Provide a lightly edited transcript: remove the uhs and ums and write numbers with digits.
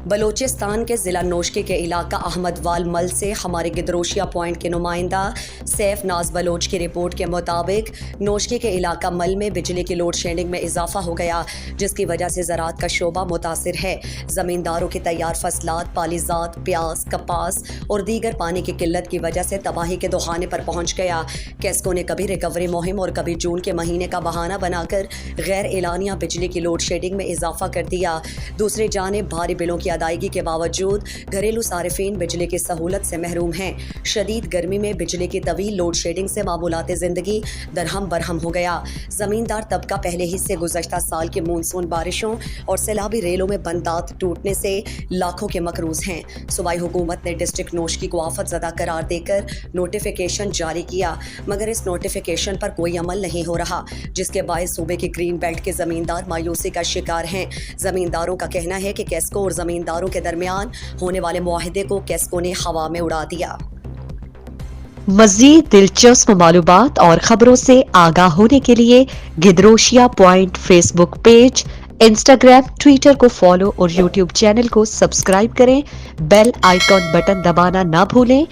بلوچستان کے ضلع نوشکی کے علاقہ احمد وال مل سے ہمارے گدروشیا پوائنٹ کے نمائندہ سیف ناز بلوچ کی رپورٹ کے مطابق نوشکی کے علاقہ مل میں بجلی کی لوڈ شیڈنگ میں اضافہ ہو گیا، جس کی وجہ سے زراعت کا شعبہ متاثر ہے۔ زمینداروں کی تیار فصلات، پالیزات، پیاز، کپاس اور دیگر پانی کی قلت کی وجہ سے تباہی کے دہانے پر پہنچ گیا۔ کیسکو نے کبھی ریکوری مہم اور کبھی جون کے مہینے کا بہانہ بنا کر غیر اعلانیہ بجلی کی لوڈ شیڈنگ میں اضافہ کر دیا۔ دوسری جانب بھاری بلوں کی ادائیگی کے باوجود گھریلو صارفین بجلی کی سہولت سے محروم ہیں۔ شدید گرمی میں بجلی کی طویل لوڈ شیڈنگ سے معمولات زندگی درہم برہم ہو گیا۔ زمیندار طبقہ پہلے ہی سے گزشتہ سال کی مونسون بارشوں اور سیلابی ریلوں میں بندات ٹوٹنے سے لاکھوں کے مقروض ہیں۔ صوبائی حکومت نے ڈسٹرکٹ نوشکی کو آفت زدہ قرار دے کر نوٹیفیکیشن جاری کیا، مگر اس نوٹیفیکیشن پر کوئی عمل نہیں ہو رہا، جس کے باعث صوبے کے گرین بیلٹ کے زمیندار مایوسی کا شکار ہیں۔ زمینداروں کا کہنا ہے کہ کیسکو اور زمینداروں کے درمیان ہونے والے معاہدے کو کیسکو نے ہوا میں اڑا دیا۔ مزید دلچسپ معلومات اور خبروں سے آگاہ ہونے کے لیے گدروشیا point Facebook page, Instagram, Twitter کو فالو اور یوٹیوب چینل کو سبسکرائب کریں۔ بیل آئیکن بٹن دبانا نہ بھولیں